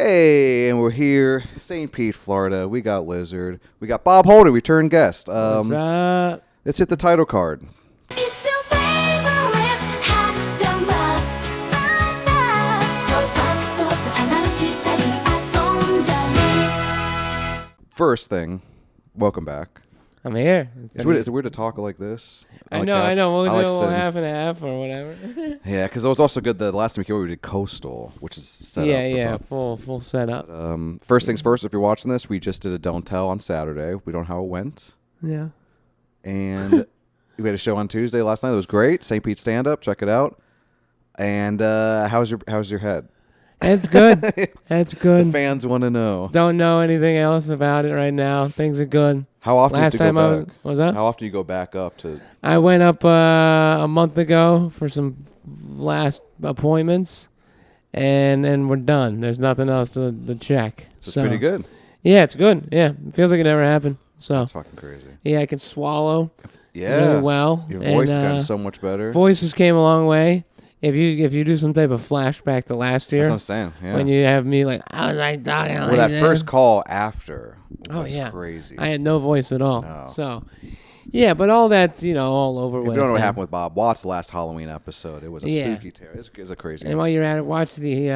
Hey, and we're here, St. Pete, Florida. We got Lizard. We got Bob Holden, return guest. What's up? Let's hit the title card. It's your favorite hot Bakst. First thing, welcome back. I'm here. Is it weird to talk like this? I know. We'll I do like half and half or whatever. Yeah, because it was also good the last time we came over, we did Coastal, which is set up. Yeah, full setup. First things first, if you're watching this, we just did a Don't Tell on Saturday. We don't know how it went. Yeah. And we had a show on Tuesday last night. It was great. St. Pete stand-up. Check it out. And how's your head? It's good. It's good. The fans want to know. Don't know anything else about it right now. Things are good. How often Last do you time go back? was that? How often do you go back up to? I went up a month ago for some last appointments, and we're done. There's nothing else to check. So it's pretty good. Yeah, it's good. Yeah, it feels like it never happened. So That's fucking crazy. yeah, I can swallow Yeah. really well. Your voice and, got so much better. Voices came a long way. If you do some type of flashback to last year, That's what I'm saying. Yeah. when you have me like, I was like talking like that this. first call after Oh, was yeah. crazy. I had no voice at all. No. So, yeah, but all that's, all over If with. you don't know what and- happened with Bob Watts last Halloween episode, it was a Yeah. spooky tear. It's a crazy And one. while you're at it, watch the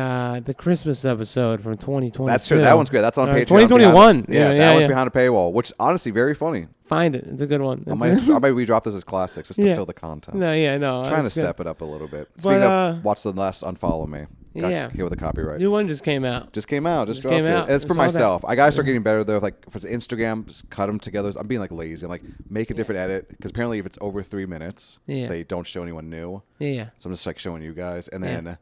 Christmas episode from 2020. That's true. That one's good. That's on Patreon. 2021. Yeah, Yeah, that one's yeah. behind a paywall, which honestly very funny. Find it. It's a good one. I might redrop this as classics just to Yeah. fill the content. No, yeah, no. Trying to it's good. step it up a little bit. Speaking of, watch the last Unfollow Me. Got Yeah. hit with a copyright. New one just came out. Just came out. Just dropped came it. out. And it's for I saw that. myself. I gotta start getting better though. Like for the Instagram, just cut them together. I'm being like lazy. I'm like make a different edit because apparently if it's over 3 minutes, Yeah. they don't show anyone new. Yeah. So I'm just like showing you guys, and Yeah. then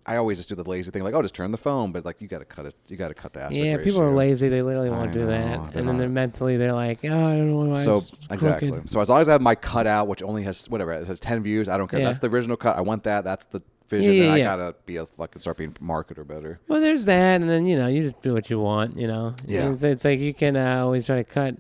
I always just do the lazy thing, like just turn the phone, but like you gotta cut it. You gotta cut the aspect Yeah, ratio. people are lazy. They literally won't I do know, that. they're And then not. they're mentally, they're like, oh, I don't know why So it's exactly. crooked. So as long as I have my cutout, which only has whatever it has 10 views, I don't care. Yeah. That's the original cut. I want that. That's the vision. Yeah, and I yeah. gotta be a fucking start being marketer better. Well, there's that, and then, you just do what you want, Yeah. It's like you can always try to cut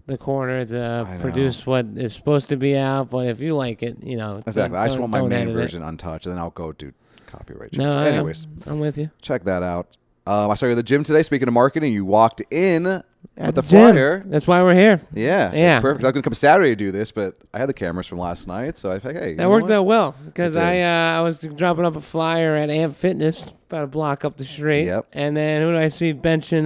the corner to I know. produce what is supposed to be out, but if you like it, Exactly. I just want my don't main edit it. version untouched, and then I'll go do copyright. change. No, Anyways, I'm with you. check that out. I saw you at the gym today. Speaking of marketing, you walked in At with the gym. flyer. That's why we're here. Yeah, Yeah. it's perfect. I was gonna come Saturday to do this, but I had the cameras from last night, so I was like, hey, That worked out well because It did. I was dropping up a flyer at Amp Fitness about a block up the street. Yep. And then who do I see benching?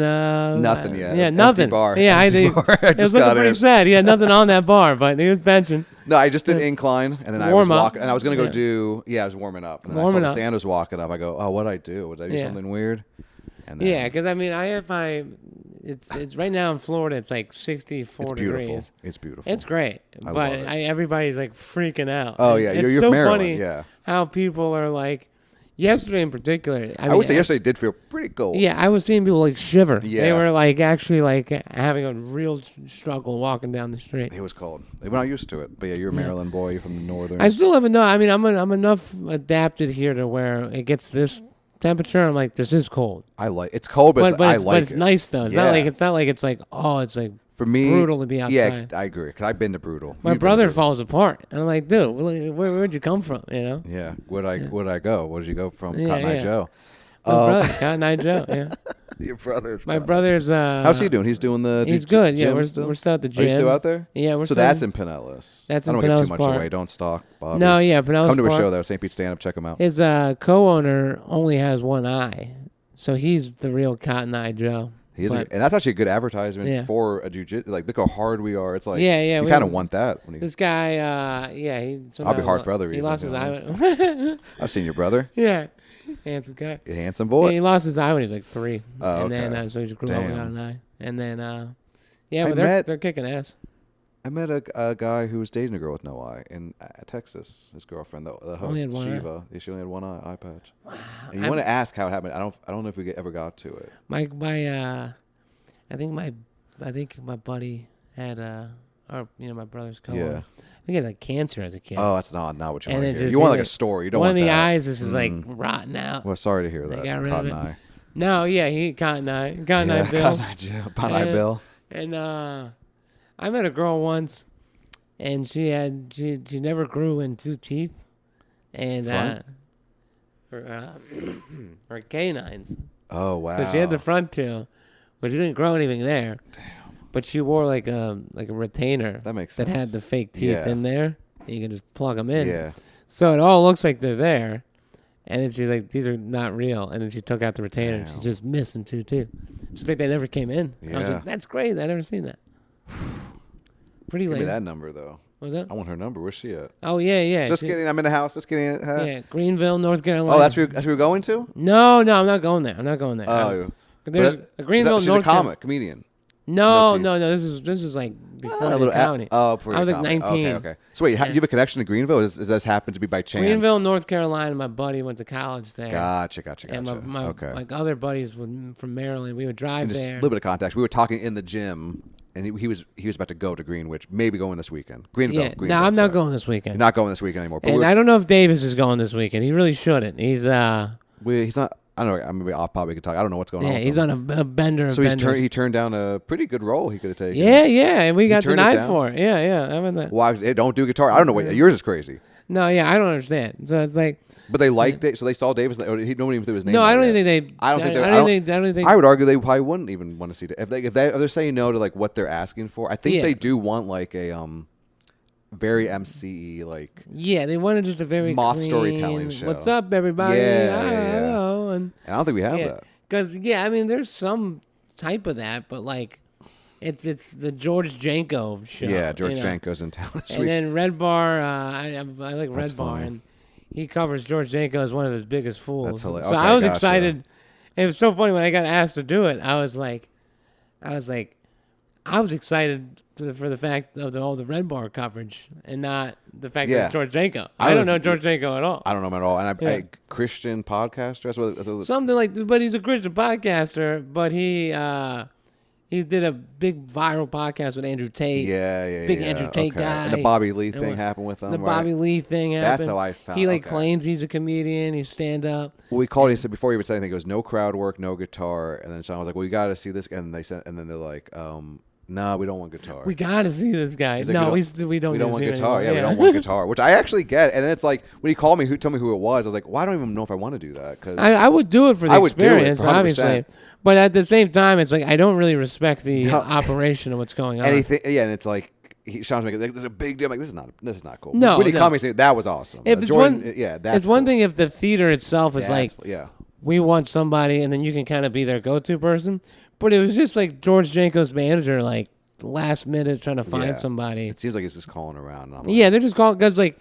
Nothing yet. Yeah, Empty nothing. bar. Yeah, Empty bar. I it was just looking got pretty in. sad. He had nothing on that bar, but he was benching. No, I just did incline, and then I was Warm up. walking, and I was gonna go Yeah. do. Yeah, I was warming up, and then Warming I saw up. the Sand was walking up. I go, oh, what'd I do? Would I do Yeah. something weird? And then, Yeah, because I have my. It's right now in Florida. It's like 64 it's beautiful. degrees. It's beautiful. It's great, I but love it. everybody's like freaking out. Oh And yeah, it's you're so Maryland. funny Yeah, how people are like. Yesterday in particular, I would say yesterday did feel pretty cold. Yeah, I was seeing people like shiver. They Yeah. were like actually like having a real struggle walking down the street. It was cold. We're not used to it, but yeah, you're a Maryland boy. You're from the northern. I still haven't know. I mean, I'm enough adapted here to where it gets this temperature. I'm like, this is cold, I like it's cold, but, I like it's it. nice though. It's Yeah. not like it's like it's like For me, brutal to be Yeah, outside. I agree. Because I've been to brutal. my You've been to brother brutal. falls apart, and I'm like, dude, where'd you come from? Yeah, where'd I go? Where did you go from? Yeah, Cotton Eye yeah. Joe. My brother, Cotton Eye Joe. Yeah, Your brother's. my brother's. How's he doing? He's doing the. He's good. Yeah, gym we're still? still at the gym. Are you still out there? Yeah, we're So still. that's in Pinellas. That's I in don't get too Pinellas much Park. away. Don't stalk Bobby. No, yeah, Pinellas Come to a Park. show though. St. Pete Stand Up. Check him out. His co-owner only has one eye, so he's the real Cotton Eye Joe. He is, But- and that's actually a good advertisement Yeah. for a jiu-jitsu. Like, look how hard we are. It's like, Yeah, you we- kind of want that. When This guy, he. I'll be hard for other He reasons, lost his you eye. I've seen your brother, Yeah, handsome guy. a handsome Yeah, boy. he lost his eye when he was like 3, Oh, and then okay. so he just grew up Damn. without an eye, and then I but met- they're kicking ass. I met a guy who was dating a girl with no eye in Texas. His girlfriend, the Only host, had one eye? Shiva. Yeah, she only had one eye patch. And you I'm- want to ask how it happened? I don't know if we ever got to it. I think my buddy had my brother's co-owner. Yeah. I think he had like cancer as a kid. Oh, that's not what you And want it to hear. just- You want it like a was- story. You don't One want of the that. eyes is just like rotten out. Well, sorry to hear They that. got rid of Cotton it. eye. No, yeah, he Cotton Eye Bill. Cotton Eye Joe. Cotton Eye Yeah. Bill. And I met a girl once, and she never grew in 2 teeth, and Front? her canines. Oh wow. So she had the front two, but she didn't grow anything there. Damn. But she wore like a retainer That makes that sense. had the fake teeth Yeah. in there. And you can just plug them in. Yeah. So it all looks like they're there. And then she's like, these are not real. And then she took out the retainer and she's Damn. just missing two teeth. She's like, they never came in. I was Yeah. like, that's great. I never seen that. Pretty Give me late. that number though. What was that? I want her number. Where's she at? Oh, yeah. Just kidding. I'm in the house. Just kidding. Huh? Yeah, Greenville, North Carolina. Oh, that's where you're going to? No, I'm not going there. I'm not going there. Oh. There's But a Greenville, she's North a comic, comedian. No, That's you. This is like before A the little county. before I was your like comedy. 19. Okay. So wait, you have a connection to Greenville? Does this happen to be by chance? Greenville, North Carolina. My buddy went to college there. Gotcha. And my Okay. like other buddies from Maryland, we would drive And just a there. little bit of context. We were talking in the gym, and he was about to go to Greenwich, maybe going this weekend. Greenville. Yeah, Greenville, no, I'm not sorry. going this weekend. You're not going this weekend anymore. But And I don't know if Davis is going this weekend. He really shouldn't. He's he's not. I don't know. Maybe I'll probably could talk. I don't know what's going on. with he's him. on a bender. So of he benders. turned down a pretty good role he could have taken. Yeah, and we got turned it denied down? for it. Yeah. I mean that. Why? Hey, don't do guitar. I don't know what yours is crazy. No, yeah, I don't understand. So it's like, But they liked it, so they saw Davis. Nobody even threw his name. no, I out don't yet. even think they. I don't think. I don't think. I would argue they probably wouldn't even want to see it if they're saying no to like what they're asking for. I think Yeah. they do want like a very MCE like. Yeah, they wanted just a very moth clean, storytelling show. What's up, everybody? Yeah, I yeah. don't know. And I don't think we have that. because I mean, there's some type of that, but like, it's the George Janko show. Yeah, George you know? Janko's in town this And week. then Red Bar, I like Red That's Bar, funny. and he covers George Janko as one of his biggest fools. That's hilarious. So Okay, I was gotcha. excited. It was so funny when I got asked to do it. I was excited for the fact of all the Red Bar coverage, and not the fact that Yeah. it's George Janko. I I don't would- know George Janko at all. I don't know him at all. And Yeah. Christian podcaster. That's what Something like, but he's a Christian podcaster. But he did a big viral podcast with Andrew Tate. yeah. Big Andrew Tate okay. guy. And the Bobby Lee And thing what- happened with them. The right? Bobby Lee thing happened. That's how I found. He okay. claims he's a comedian. He's stand up. Well, we called. He said before he would say anything, he goes, "No crowd work, no guitar." And then Sean was like, "Well, you got to see this." And they said, and then they're like, "No, we don't want guitar. We got to see this guy. He's like, No, we we don't. we get don't to want see him guitar. anymore. Yeah, we don't want guitar." Which I actually get. And then it's like when he called me, told me who it was. I was like, "Well, I don't even know if I want to do that." Because I would do it for the I would do it, experience, 100%. obviously. But at the same time, it's like I don't really respect the operation of what's going on. anything, yeah, and it's like. Sean's making like, there's a big deal. I'm like, this is not cool. No, when he no. called me, saying that was awesome. If it's Jordan, one, yeah, that's it's one cool. thing if the theater itself is like, yeah, we want somebody, and then you can kind of be their go-to person. But it was just like George Janko's manager, like last minute trying to find Yeah. somebody. It seems like he's just calling around. And I'm like, Yeah, they're just calling because like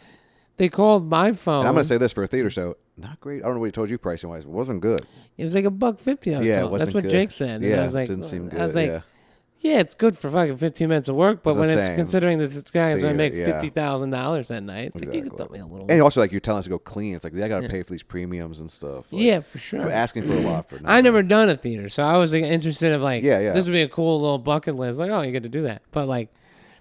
they called my phone. and I'm gonna say this for a theater show, not great. I don't know what he told you pricing wise. It wasn't good. It was like $1.50. I was Yeah, it told. wasn't That's what good. Jake said. And Yeah, I was like, didn't seem good. I was like, yeah. yeah, it's good for fucking 15 minutes of work, but It's the when it's same. considering that this guy is going to make Theater, yeah. $50,000 that night, it's like you could Exactly. throw me a little. And also, like, you're telling us to go clean. It's like, I got to Yeah. pay for these premiums and stuff. Like, Yeah, for sure. for asking for a lot for I nothing. never done a theater, so I was like, interested of like, Yeah. this would be a cool little bucket list. Like, oh, you get to do that. But like,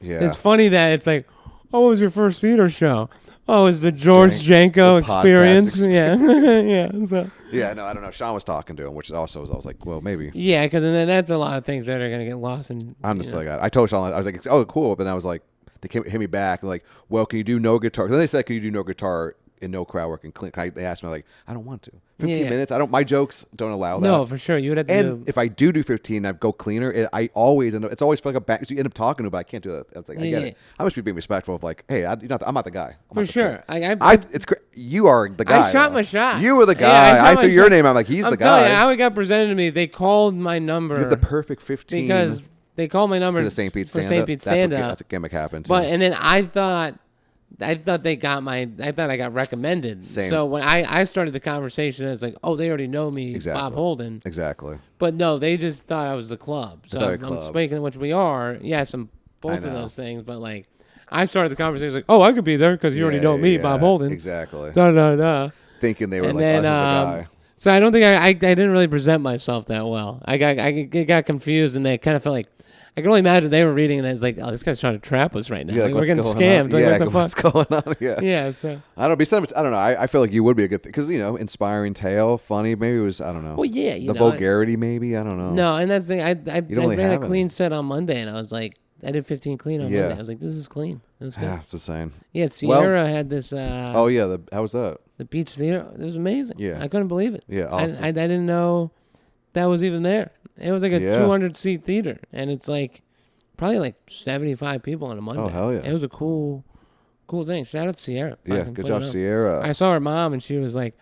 Yeah. it's funny that it's like, oh, what was your first theater show? Oh, it's the George Janko the podcast experience. Yeah, yeah. So. Yeah, no, I don't know. Sean was talking to him, which also was, I was like, well, maybe. Yeah, because then that's a lot of things that are going to get lost. And I'm just like, I told Sean, I was like, oh, cool. But then I was like, they hit me back. Like, well, can you do no guitar? Then they said, can you do no guitar and no crowd work and clean? They asked me, like, I don't want to. 15 Yeah. minutes. My jokes don't allow that. no, for sure, you would have to. And if I do 15, I go cleaner. I always end up. It's always like a back. So you end up talking to, him, but I can't do that. I was like, I get Yeah. it. I must be being respectful of like, hey, I'm not the guy. I'm for not the sure, thing. It's you are the guy. I shot though. my shot. You were the Yeah, guy. I shot threw my your shot. name out. Like he's I'm the telling guy. you, how it got presented to me, they called my number. You have the perfect 15 because they called my number for the St. Pete for stand St. up. Pete That's stand what, up. that's what gimmick happened. But too. and then I thought they got I thought I got recommended. Same. So when I started the conversation, it's like, oh, they already know me, Exactly. Bob Holden. Exactly. But no, they just thought I was the club. So thought I'm club. speaking, which we are. Yes, I'm both of know. those things. But like, I started the conversation like, oh, I could be there because you already know me, Bob Holden. Exactly. Da da da. Thinking they were And like, then, us as the guy. so I don't think I didn't really present myself that well. I got confused, and they kind of felt like I can only imagine they were reading it as like, oh, this guy's trying to trap us right now. Yeah, Like, we're what's getting going on? scammed. Like, Yeah, what the what's fuck? going on? Yeah. Yeah. So. I don't know. I don't know. I feel like you would be a good thing because inspiring tale, funny. Maybe it was. I don't know. Well, yeah. the vulgarity, maybe. I don't know. No, and that's the thing. I really ran a have clean any. set on Monday, and I was like, I did 15 clean on Yeah. Monday. I was like, this is clean. It was good. Yeah, that's what I'm saying. Yeah, Sierra had this. Oh yeah, how was that? The Beach Theater. It was amazing. Yeah. I couldn't believe it. Yeah, awesome. I didn't know that was even there. It was like a Yeah. 200-seat theater, and it's like probably like 75 people on a Monday. Oh, hell yeah. It was a cool thing. Shout out to Sierra. Yeah, Fucking good put job, it on. Sierra. I saw her mom, and she was like,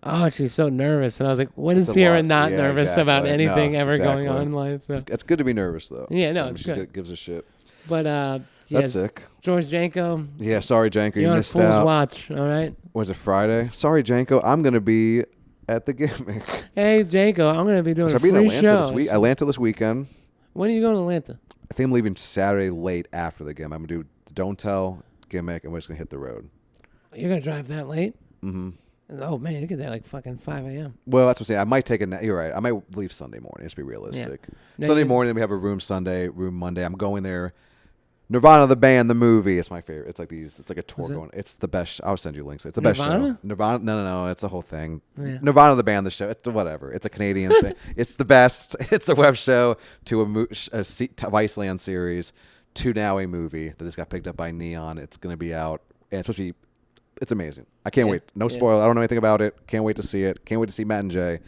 "Oh, she's so nervous," and I was like, "When is It's a Sierra lot. not Yeah, nervous about exactly. anything No, ever going exactly. on in life?" So, It's good to be nervous though. Yeah, no, I mean, it's she good. gives a shit. but yeah, That's sick. George Janko, Yeah, sorry, Janko, you you're on missed Fool's out. Watch. All right. Was it Friday? Sorry, Janko, I'm gonna be at the gimmick. Hey, Janko, I'm gonna be doing So a I'll be in free Atlanta show. this week. Atlanta this weekend. When are you going to Atlanta? I think I'm leaving Saturday late after the gimmick. I'm gonna do the Don't Tell gimmick, and we're just gonna hit the road. You're gonna drive that late? Mm-hmm. Oh man, you get there like fucking 5 a.m. Well, that's what I'm saying. I might take a nap. You're right. I might leave Sunday morning. Let's be realistic. No, Sunday you- morning, we have a room Sunday, room Monday. I'm going there. Nirvana, the band, the movie. It's my favorite. It's like these. It's like a tour Is it? going. It's the best. I'll send you links. It's the best show. Nirvana? Nirvana? No. It's a whole thing. Yeah. Nirvana, the band, the show. It's whatever. It's a Canadian thing. It's the best. It's a web show to a Viceland series to now a movie that just got picked up by Neon. It's going to be out. And it's supposed to be. It's amazing. I can't Yeah. wait. No Yeah. spoil. I don't know anything about it. Can't wait to see it. Can't wait to see Matt and Jay.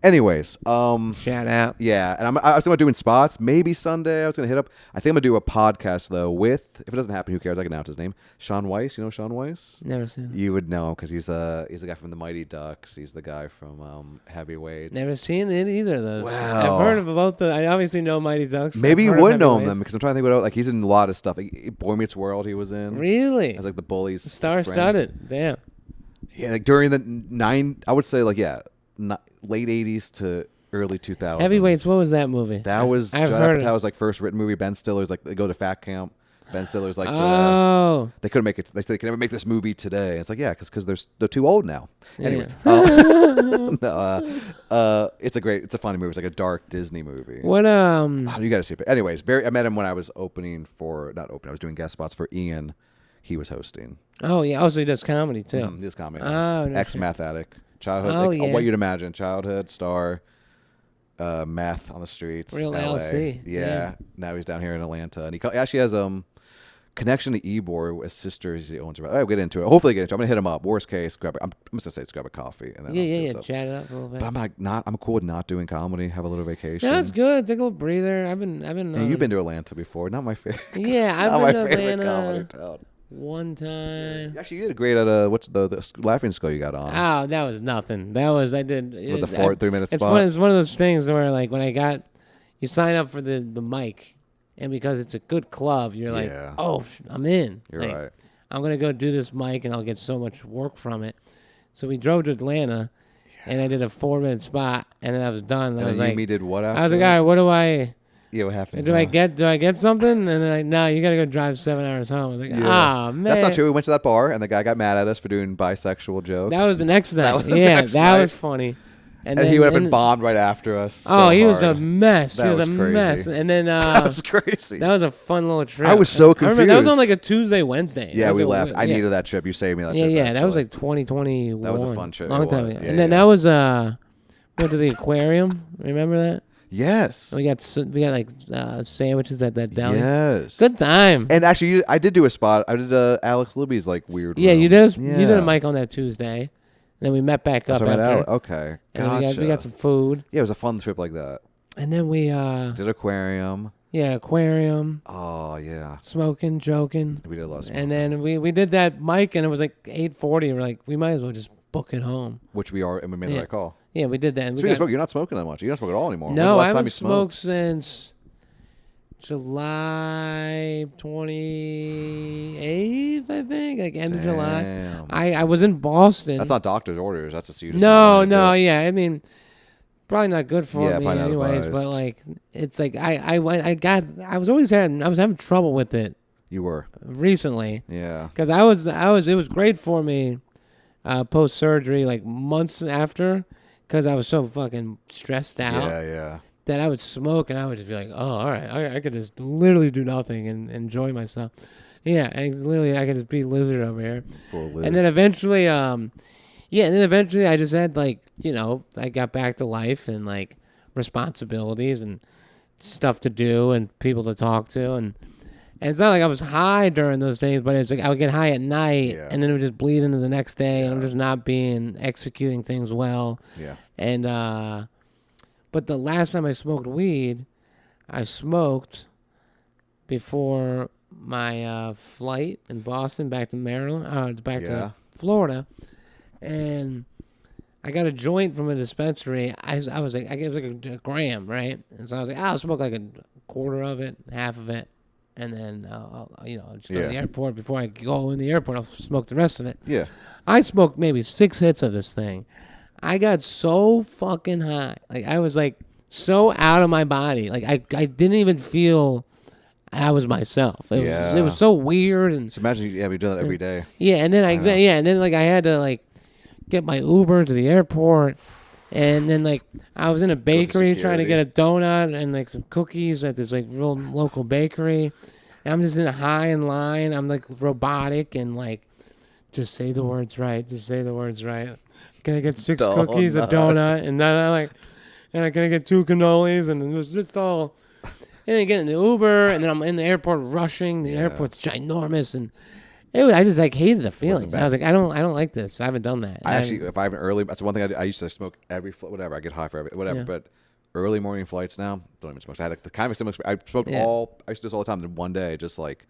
Anyways, Shout out. yeah, and I was going to do in spots. Maybe Sunday I was going to hit up. I think I'm going to do a podcast though with. If it doesn't happen, who cares? I can announce his name. Sean Weiss. You know Sean Weiss? Never seen it. You would know because he's the guy from the Mighty Ducks. He's the guy from Heavyweights. Never seen it either of those. Wow. I've heard of both the. I obviously know Mighty Ducks. Maybe I've you heard of would know him Heavyweights. then because I'm trying to think what like he's in a lot of stuff. Like, Boy Meets World, he was in. Really? As like the bullies. Star-studded. Damn. Yeah, like during the I would say like late '80s to early 2000s. Heavyweights. What was that movie? That was I've Judd heard Apatow's like first written movie. Ben Stiller's like they go to fat camp. Ben Stiller's like Oh. they couldn't make it. They said they can never make this movie today. And it's like yeah, because they're too old now. Yeah. Anyways, it's a funny movie. It's like a dark Disney movie. What Oh, you got to see it. But anyways, I met him when I was I was doing guest spots for Ian. He was hosting. Oh yeah. Also, he does comedy too. This comic. Oh, no Ex shit. math addict. Childhood. Oh, like, yeah. What you'd imagine. Childhood star. Math on the streets. Real LA. LC. Yeah. Yeah. Now he's down here in Atlanta, and he actually has connection to Ebor. His sister he owns. I'll get into it. Hopefully, get into it. I'm gonna hit him up. Worst case, I'm just gonna say let's grab a coffee and then Yeah, I'll see yeah, what's yeah. up. Chat it up a little bit. But I'm cool with not doing comedy. Have a little vacation. No, that's good. Take a little breather. I've been. Yeah, you've been to Atlanta before. Not my favorite. Yeah, I've not my been to favorite comedy Atlanta town. one time. Actually, you did great at what's the laughing skull you got on Oh, that was nothing. I did with the 3-minute It's spot. it's one of those things where like when you sign up for the mic, and because it's a good club, you're like, Yeah. oh, I'm in. You're Like, right. I'm gonna go do this mic, and I'll get so much work from it. So we drove to Atlanta, and I did a 4-minute spot, and then I was done. And I And was then like, Yumi did what after? I was like, all right, what do I? Yeah, what happened? Do I get something? And then no, you gotta go drive 7 hours home. I was like, Yeah. man, That's not true. We went to that bar, and the guy got mad at us for doing bisexual jokes. That was the next night. was the Yeah, next that night. was funny. and then, he went up and bombed right after us. Oh, so he was a hard. mess. That he was was a crazy. mess. And then That was crazy. that was a fun little trip. I was so I remember that was confused. on like a Tuesday, Wednesday. Yeah, That was we a- left. I yeah. needed that trip. You saved me that Yeah, trip. yeah, that was actually. like 2021. That was a fun trip. Long It time was. ago. Yeah, And then yeah. that was we went to the aquarium. Remember that? Yes. We got like sandwiches at that deli. Yes. Good time. And actually, I did do a spot. I did Alex Libby's like weird. Yeah, room. you did. Yeah. You did a mic on that Tuesday. And then we met back up That's right, after. Okay. And Gotcha. we got some food. Yeah, it was a fun trip like that. And then we Did aquarium. aquarium, Oh yeah. smoking, joking. We did a lot of smoke, And then we did that mic, and it was like 8:40. We're like, we might as well just book it home. which we are, and we made the Yeah. right call. Yeah, we did that. And we Speaking of got- smoke, you're not smoking that much. You don't smoke at all anymore. When's no, the I last time haven't you smoked since July 28th, I think, like end of July. Damn. I was in Boston. That's not doctor's orders. That's just you. Just No, not wanting to no, do it. yeah. I mean, probably not good for Yeah, me, probably not anyways. advised. But like, it's like I was having trouble with it You were. recently. Yeah. Because it was great for me post surgery, like months after, because I was so fucking stressed out Yeah, yeah. that I would smoke and I would just be like, oh, all right, I could just literally do nothing and enjoy myself. Yeah, I could just be lizard over here. Poor Liz. And then eventually, I just had like, I got back to life and like responsibilities and stuff to do and people to talk to and it's not like I was high during those days, but it's like I would get high at night Yeah. and then it would just bleed into the next day and I'm just not executing things well. Yeah. And But the last time I smoked weed, I smoked before my flight in Boston back to Maryland, back Yeah. to Florida, and I got a joint from a dispensary. I was like, it was like a gram, right? And so I was like, I'll smoke like a quarter of it, half of it, and then I'll just go to the airport. Before I go in the airport, I'll smoke the rest of it. Yeah. I smoked maybe 6 hits of this thing. I got so fucking high. Like, I was like so out of my body. Like, I didn't even feel I was myself. It was so weird. And So imagine you be doing that every day. yeah, and then and then like I had to like get my Uber to the airport, and then like I was in a bakery trying to get a donut and like some cookies at this like real local bakery. And I'm just in a high in line. I'm like robotic and like, just say the words right. Just say the words right. Can I get 6 cookies, a donut, and then I like, and can I get 2 cannolis, and it was just all. And then I get in the Uber, and then I'm in the airport rushing. The airport's ginormous, and I just like hated the feeling. I was like, I don't like this. I haven't done that. I actually, if I have an early, that's one thing I used to smoke every whatever. I get high for whatever, Yeah. but early morning flights now don't even smoke. So I had like, the kind of similar. I smoked Yeah. I used to do this all the time. Then one day, just like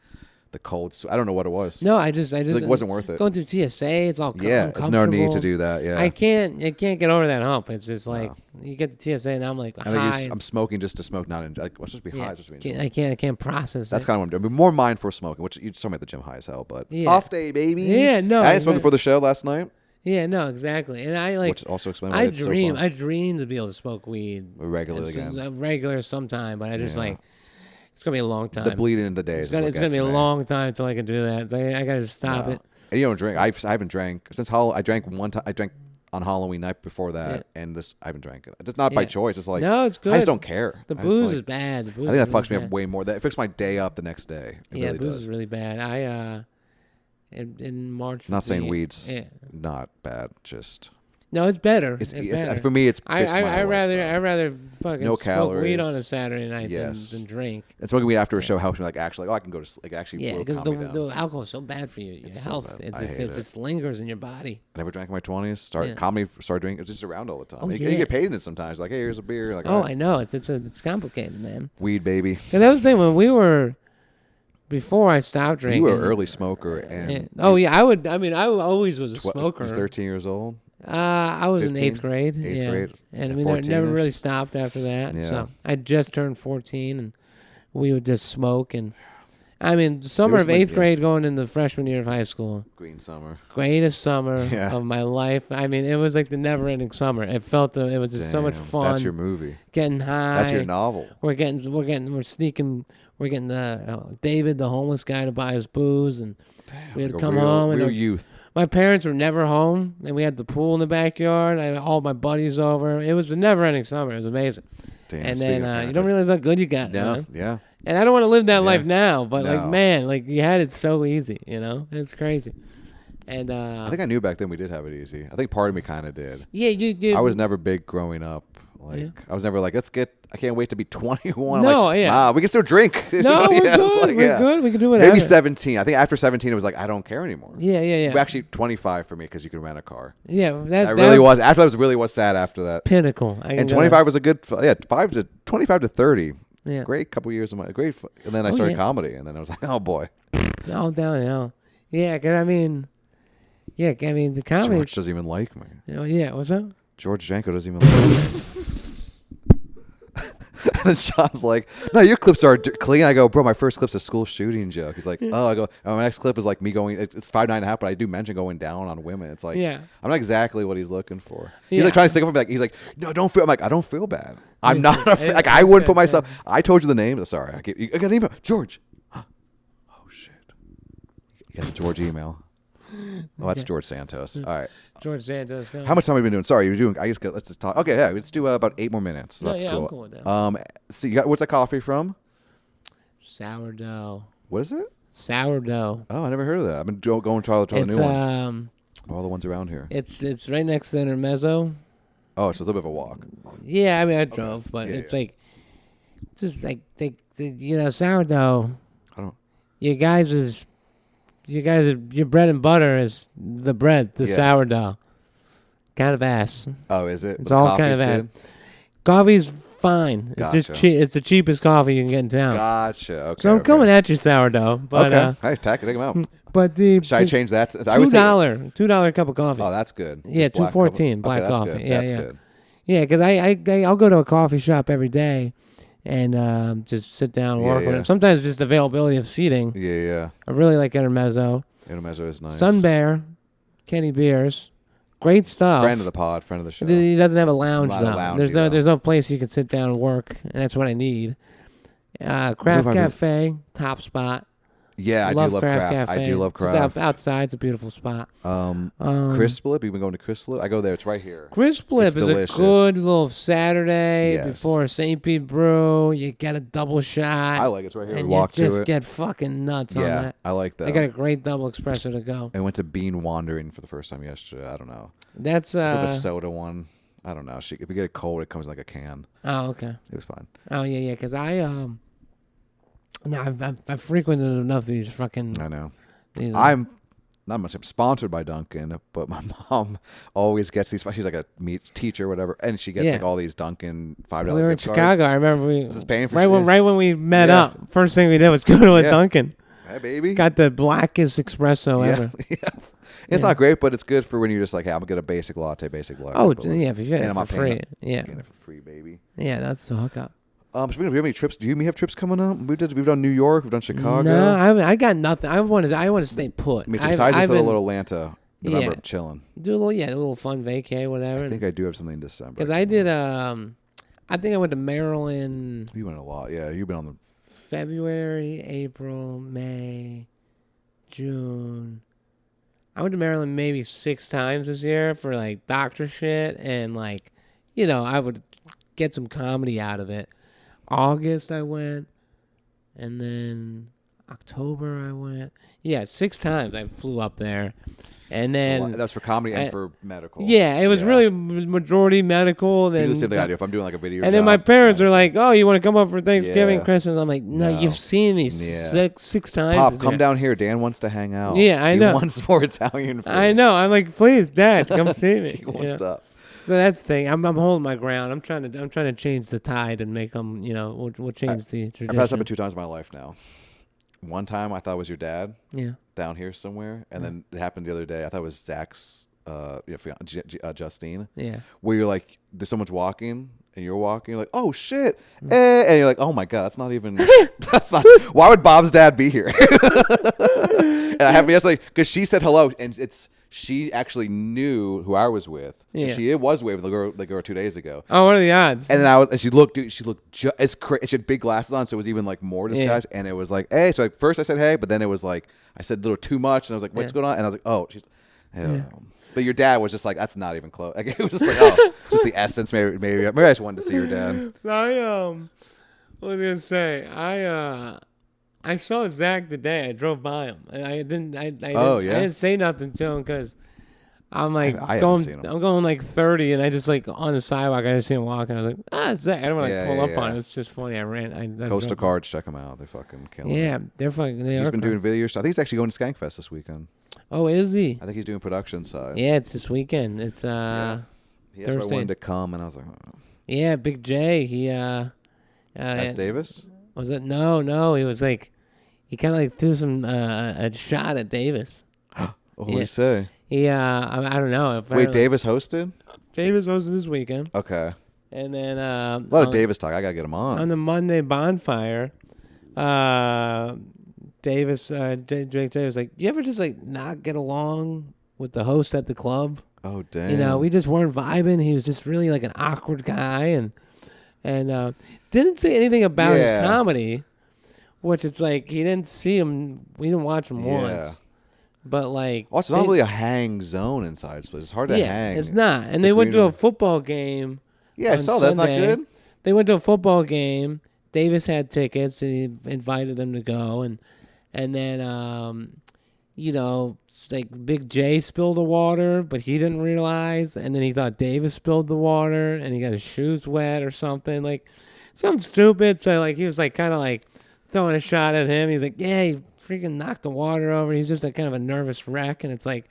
the cold. I don't know what it was. No, I just like, it wasn't worth it. Going through TSA, it's all Yeah, there's no need to do that. Yeah, I can't get over that hump. It's just like you get the TSA, and I'm like high. I'm smoking just to smoke, not like what's supposed to be high. Just to be I can't process. That's it. kind of what I'm doing. Be more mindful smoking, which you told me at the gym high as hell, but Yeah. off day, baby. Yeah, no, I didn't smoke before the show last night, Yeah, no, exactly. And I like. which also explains why it's so fun. I dream to be able to smoke weed Regularly again. regular sometime, but I just like. It's gonna be a long time. The bleeding in the days. It's gonna be a long time until I can do that. So I gotta stop it. And you don't drink. I haven't drank since I drank one time. I drank on Halloween night before that, and I haven't drank it. It's not by choice. It's like no, it's good. I just don't care. The I just, booze like, is bad. The booze I think that is fucks me really up bad. way more. That it affects my day up the next day. It really booze does. is really bad. In March. Not saying weed's Yeah. not bad. Just No, it's better. it's better. for me. It's I whole lifestyle. I rather fucking No smoke weed calories. on a Saturday night Yes. than drink. And smoking weed after a show helps me. Like actually, I can go to actually. Yeah, will because calm me down. the alcohol is so bad for you, your It's so health. bad. It just lingers in your body. I never drank in my 20s. Started Yeah. comedy. Started drinking. It's just around all the time. Oh, you yeah. get paid in it sometimes. Like, hey, here's a beer. Like, Oh, all right. I know. It's complicated, man. Weed, baby. Because that was the thing when we were before I stopped drinking. You were an early smoker, and Yeah. Oh yeah, I would. I mean, I always was a smoker. 13 years old. I was 15? in 8th grade. Eighth grade. And I mean, I 14-ish? never really stopped after that. Yeah. So I just turned 14, and we would just smoke. And I mean, the summer was of like- 8th yeah. grade going into the freshman year of high school, Green summer. greatest summer Yeah. of my life. I mean, it was like the never-ending summer. It was just so much Damn, fun. That's your movie. Getting high. That's your novel. We're getting David, the homeless guy, to buy us booze, and we had to come home. And Real youth. my parents were never home, and we had the pool in the backyard. I had all my buddies over. It was a never-ending summer. It was amazing. Damn, And speaking then of you don't realize how good you got. Yeah, Man. yeah. And I don't want to live that life now, but like, No. man, like you had it so easy. It's crazy. And I think I knew back then we did have it easy. I think part of me kind of did. yeah, you. I was never big growing up. Like I was never like, I can't wait to be 21. No, like, yeah. Nah, we can still drink. You No, know? we're Yeah, it's good. like, We're yeah. good. We can do whatever. Maybe 17. I think after 17, it was like, I don't care anymore. Yeah. Well, actually, 25 for me because you can rent a car. Yeah, That really was. After that, really was sad after that. pinnacle. And 25 was a good, 25 to 30. Yeah. Great couple years of and then I started yeah. comedy, and then I was like, oh boy, all downhill. Yeah, because I mean, the comedy. George doesn't even like me. Yeah, what's up? George Janko doesn't even like me. And then Sean's like, no, your clips are clean. I go, bro, my first clip's a school shooting joke. He's like, oh, I go, my next clip is like me going, it's 5'9.5", but I do mention going down on women. It's like, Yeah. I'm not exactly what he's looking for. He's Yeah. like trying to stick up for me. Like, he's like, no, don't feel. I'm like, I don't feel bad. I'm not. Like, I wouldn't put myself. I told you the name. Sorry, I got an email. George. Oh shit. You got the George email. Oh, that's George Santos. All right. George Santos. How much time have we been doing? Sorry, you're doing. I guess let's just talk. Okay, yeah, let's do about 8 more minutes. So No, that's yeah, cool. I'm cool with that. So you got what's that coffee from? Sourdough. What is it? Sourdough. Oh, I never heard of that. I've been going try the It's new ones. All the ones around here. It's right next to Intermezzo. Oh, it's a little bit of a walk. Yeah, I mean I drove, but Yeah, it's yeah. like just like sourdough. I don't. Your bread and butter is the bread, the Yeah. sourdough. Kind of ass. Oh, is it? It's But the all kind coffee's of good? Coffee's fine. It's just Gotcha. it's the cheapest coffee you can get in town. Gotcha. Okay. So I'm okay. coming at you, sourdough. But Okay. Hey, take him out. but the Should I change that? I $2 would say. $2 cup of coffee. Oh, that's good. Yeah, Just black $2.14 coffee. black Okay, that's coffee. Good. Yeah, that's yeah. good. Yeah, because I'll go to a coffee shop every day, and just sit down and Yeah, work with yeah. them. Sometimes just availability of seating. Yeah, yeah. I really like Intermezzo. Intermezzo is nice. Sun Bear, Kenny Beers, great stuff. Friend of the pod, friend of the show. He doesn't have a lounge Not a though. lounge, though. There's no place you can sit down and work, and that's what I need. Craft What have I been- Cafe, top spot. Yeah, I do love Craft craft. Cafe. I do love Just craft. outside, it's a beautiful spot. Chris Blip. You've been going to Chris Blip? I go there. It's right here. Chris Blip It's is delicious. a good little Saturday Yes. before St. Pete Brew. You get a double shot. I like it. It's right here. and We walk you just to it. get fucking nuts on Yeah, that. I like that. They got a great double espresso to go. I went to Bean Wandering for the first time yesterday. I don't know. That's It's like a soda one. I don't know. If you get it cold, it comes in like a can. oh okay. It was fine. Oh yeah, because no, I've frequented enough of these fucking. I know. These, I'm not much. I'm sponsored by Dunkin', but my mom always gets these. She's like a meat teacher, or whatever, and she gets Yeah. like all these Dunkin' $5 we were in gift cards. Chicago. I remember we Just paying for right shit. when we met Yeah. up. First thing we did was go to a Yeah. Dunkin'. Hey, baby. Got the blackest espresso yeah, ever. yeah. It's not great, but it's good for when you're just like, hey, I'm gonna get a basic latte, Oh But, like, yeah, if you get and it I'm for not free. paying Yeah, getting it for free, baby. yeah, that's the hookup. Speaking of, do you have any trips? Do you have trips coming up? We've done New York. We've done Chicago. No, I got nothing. I want to stay put. I mean, I've- besides I've this been- little Atlanta, November, Yeah. chilling. do a little fun vacay, whatever. I think I do have something in December. Because I did I think I went to Maryland You went a lot. Yeah, you've been on the. February, April, May, June. I went to Maryland maybe 6 times this year for like doctor shit and like, I would get some comedy out of it. August I went, and then October I went. Yeah, 6 times I flew up there, and then That's for comedy and I- for medical. yeah, it was really majority medical. Then You just the idea. If I'm doing like a video, and then my job, parents are nice. like, "Oh, you want to come up for Thanksgiving, Yeah. Christmas?" I'm like, "No, No. you've seen me Yeah. six times." Pop, this come year." down here. Dan wants to hang out. Yeah, I he know. wants more Italian food. I know. I'm like, "Please, Dad, come see me." He wants stuff. So that's the thing. I'm holding my ground. I'm trying to change the tide and make them. We'll change the tradition. I've had this happen 2 times in my life now. One time I thought it was your dad Yeah. down here somewhere, and then it happened the other day. I thought it was Zach's, Justine. Yeah. Where you're like, there's someone's walking, and you're walking, you're like, oh shit, and you're like, oh my god, that's not even. That's not. Why would Bob's dad be here? And I have yesterday because she said hello, and she actually knew who I was with. So Yeah. she was with the girl 2 days ago. Oh, what are the odds? And then she looked, it's she had big glasses on, so it was even like more disguised. And it was like, hey. So at first I said hey, but then it was like I said a little too much, and I was like, what's going on? And I was like, oh, she's. But your dad was just like, that's not even close. Like, it was just like, oh, just the essence. Maybe I just wanted to see your dad. What was I gonna say? I saw Zach today. I drove by him. I didn't. I Oh, didn't, yeah? I didn't say nothing to him because I'm like I haven't going. seen him. I'm going like 30, and I just like on the sidewalk. I just see him walking. I was like, it's Zach. I don't want to Yeah, pull yeah, up on yeah. him. It's just funny. I ran. I Coastal drove- Cards, check them out. They're fucking killing it. Yeah, they're fucking. They He's are been great. doing video stuff. I think he's actually going to Skankfest this weekend. Oh, is he? I think he's doing production side. Yeah, it's this weekend. It's That's why I Thursday. wanted to come, and I was like, oh. Yeah, Big J. He S. Davis? was it? No. He was like, he kind of like threw some a shot at Davis. Oh, what did Yeah. he say? He I don't know. Wait, Apparently- Davis hosted? Davis hosted this weekend, Okay. and then A lot of Davis talk. I got to get him on. on the Monday bonfire. Davis, Drake J was like, "You ever just like not get along with the host at the club? Oh, damn. We just weren't vibing. He was just really like an awkward guy, and didn't say anything about Yeah. his comedy, which it's like he didn't see him. We didn't watch him Yeah. once, but like, Oh, it's not really a hang zone inside this place. It's hard to hang. it's not. And they went to a community. football game. Yeah, I on saw that. That's not Sunday. good. They went to a football game. Davis had tickets. And he invited them to go, and then like Big J spilled the water, but he didn't realize, and then he thought Davis spilled the water, and he got his shoes wet or something, like something stupid. So like he was like kind of like throwing a shot at him. He's like, yeah, he freaking knocked the water over. He's just a kind of a nervous wreck, and it's like,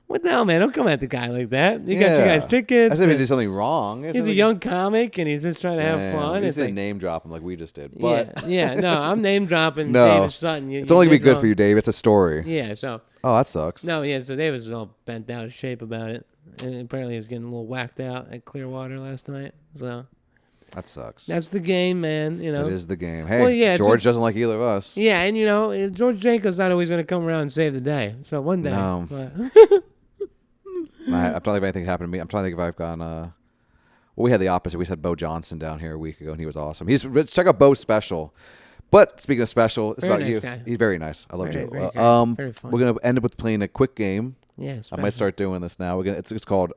What the hell, man? Don't come at the guy like that. You got your guys' tickets. I said he and did something wrong. He's a young comic, and he's just trying to have fun. He's It's didn't like, name drop him like we just did. But yeah. No, I'm name dropping No. David Sutton. it's only gonna be did good wrong. for you, Dave. It's a story. Yeah, so. Oh, that sucks. No, yeah, so David was all bent out of shape about it. And apparently he was getting a little whacked out at Clearwater last night. So. That sucks. That's the game, man. You know. It is the game. Hey, Well, yeah, George doesn't like either of us. Yeah, and you know, George Janko's not always going to come around and save the day. So one day. No. But I'm trying to think if anything happened to me. I'm trying to think if I've gone. Well, we had the opposite. We had Bo Johnson down here a week ago, and he was awesome. Check out Bo's special. But speaking of special, it's Very about nice you. guy. He's very nice. I love Very, Joe. very good. Very fun. We're gonna end up with playing a quick game. yeah, I might start doing this now. It's called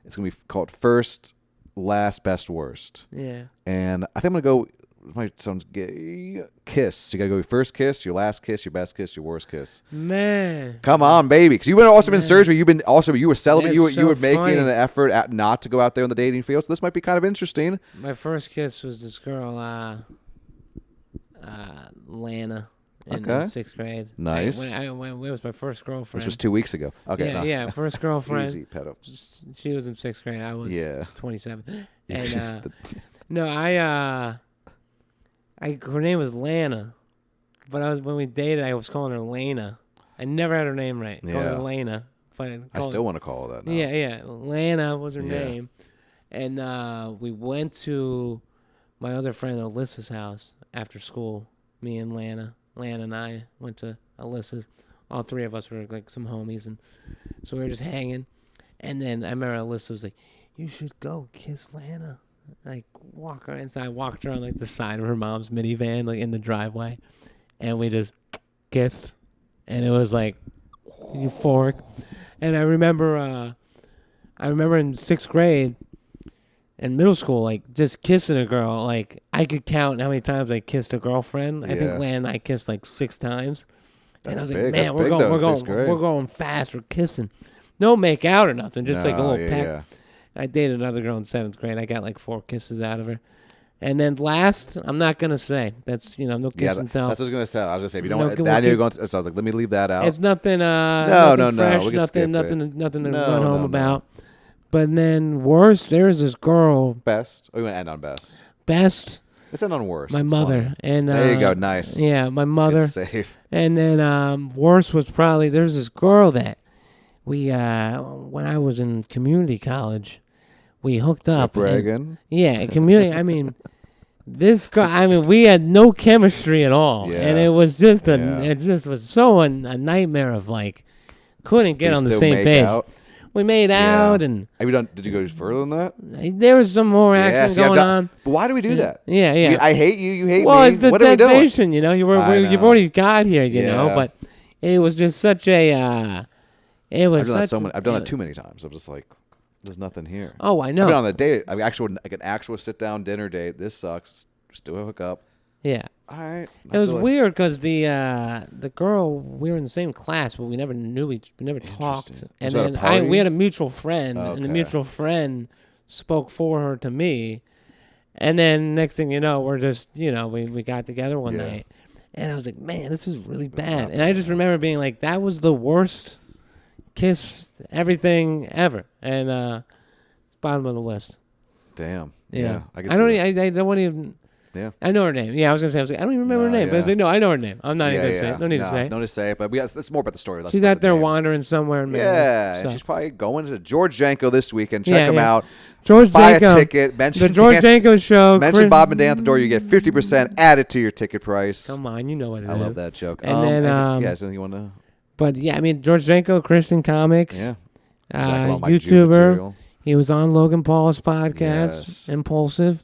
it's gonna be called First, Last, Best, Worst. Yeah. And I think I'm gonna go. My sounds gay. Kiss. You gotta go your first kiss, your last kiss, your best kiss, your worst kiss. Man. Come on, baby. Because you've also been in surgery. You were celibate. That's You were so making funny. an effort not to go out there in the dating field. So this might be kind of interesting. My first kiss was this girl, Lana, in Okay. 6th grade. Nice. It was my first girlfriend. This was 2 weeks ago. Okay. Yeah, first girlfriend. Easy, pedo. She was in 6th grade. I was Yeah. 27. And no, her name was Lana, but when we dated, I was calling her Lena. I never had her name right. Called her Yeah. Lena. I still want to call her that now. Yeah. Lana was her Yeah. name. And we went to my other friend Alyssa's house after school. Me and Lana. Lana and I went to Alyssa's. All three of us were like some homies. And so we were just hanging. And then I remember Alyssa was like, "You should go kiss Lana." Like, walk her inside. I walked her on like the side of her mom's minivan, like in the driveway. And we just kissed. And it was like euphoric. And I remember in 6th grade and middle school, like just kissing a girl. Like I could count how many times I kissed a girlfriend. I Yeah. think Lan and I kissed like 6 times. And I was big. like, That's man, we're big, though, in 6th grade. going fast. We're kissing. No make out or nothing. Just like a No, little yeah, peck. yeah. I dated another girl in 7th grade. I got like 4 kisses out of her. And then last, I'm not going to say. That's, no kiss and tell. That's what I was gonna say. I was gonna say if you don't No, want we'll that, you're keep- going. So I was like, let me leave that out. It's nothing. No. Fresh, We can skip it. nothing to No, run home no. about. But then worse, there's this girl, Best. Oh, you want to end on best? best, Let's end on worst. my It's mother, funny. and There you go. Nice. Yeah, my mother, It's safe. and then worse was probably there's this girl that we when I was in community college, we hooked up. and- Bragging. Yeah, community. I mean, this girl. I mean, we had no chemistry at all, Yeah. and it was just Yeah. it just was so a nightmare of like couldn't get You on the still same make page. out? We made Yeah. out, and Have you done? Did you go further than that? there was some more action see, I've going done- on. But why do we do that? Yeah. I hate you. You hate Well, me. it's the What are we doing? temptation, I you've know. already got here, you know. Yeah. But it was just such a. It was I've done that such. so many. I've done that too many times. I'm just like, there's nothing here. Oh, I I've been on know. a date. I mean, like an actual sit down dinner date. This sucks. Still hook up. Yeah. All right. It was weird because the girl, we were in the same class, but we never knew we never talked. Interesting. And Was that a then party? we had a mutual friend, and the Okay. mutual friend spoke for her to me. And then next thing you know, we're just we got together one Yeah. night, and I was like, man, this is really bad. And I just remember being like, that was the worst kiss everything ever, and it's bottom of the list. Damn. Yeah, I can I see don't. that. I don't want to even. Yeah. I know her name. Yeah, I was gonna say. I was like, I don't even remember her name. But I was yeah. like, no, I know her name. I'm not even gonna say Yeah. it. No need to say it. No need to say it. But it's more about the story. Let's She's not out the there name. wandering somewhere in Maryland. Yeah, and so. she's probably going to George Janko this weekend. Check Yeah, him yeah. out. George Buy Janko. a ticket. Mention The George Dan, Janko show. mention Bob and Dan at the door. You get 50% added to your ticket price. Come on, you know what it is. I love that joke. And then, yeah, is there anything you want to? But yeah, I mean, George Janko, Christian comic, Yeah. Check him out, my Jew YouTuber. material. He was on Logan Paul's podcast, Yes. Impulsive.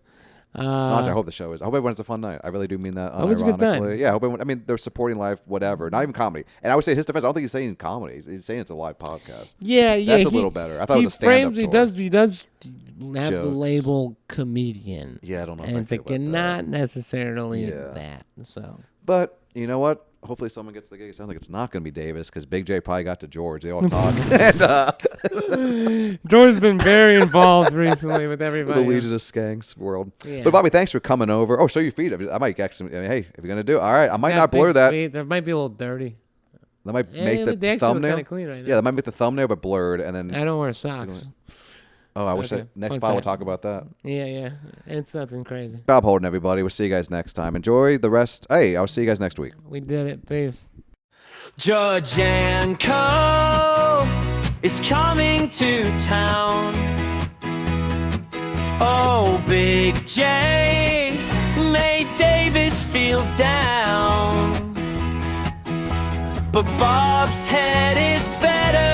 Honestly, I hope the show is. I hope everyone has a fun night. I really do mean that. Hope it's a good time. unironically. Yeah, I hope everyone. I mean, they're supporting live, whatever. Not even comedy. And I would say in his defense, I don't think he's saying comedy. He's saying it's a live podcast. Yeah. That's a little better. I thought it was a stand-up He tour. does have the Jokes. label comedian. Yeah, I don't know. And if it's I like feel you're about that. not necessarily Yeah. that. So. But you know what? Hopefully someone gets the gig. It sounds like it's not going to be Davis because Big J probably got to George. They all talk. And, George's been very involved recently with the everybody. Legion of Skanks world. Yeah. But Bobby, thanks for coming over. Oh, show your feet. I might actually. I mean, hey, if you're going to do it, all right. I might Got not blur big that. feet. There might be a little dirty. That might Yeah, make they the actually look thumbnail. kinda clean right now. Yeah, that might make the thumbnail, but blurred, and then. I don't wear socks. Oh, I wish Okay, that next fun file we'll fact. talk about that. Yeah. It's nothing crazy. Job holding, everybody. We'll see you guys next time. Enjoy the rest. Hey, I'll see you guys next week. We did it. Peace. Judge Janko is coming to town. Oh, Big J made Davis feels down. But Bob's head is better.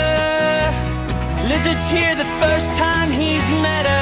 Lizard's here the first time he's met her.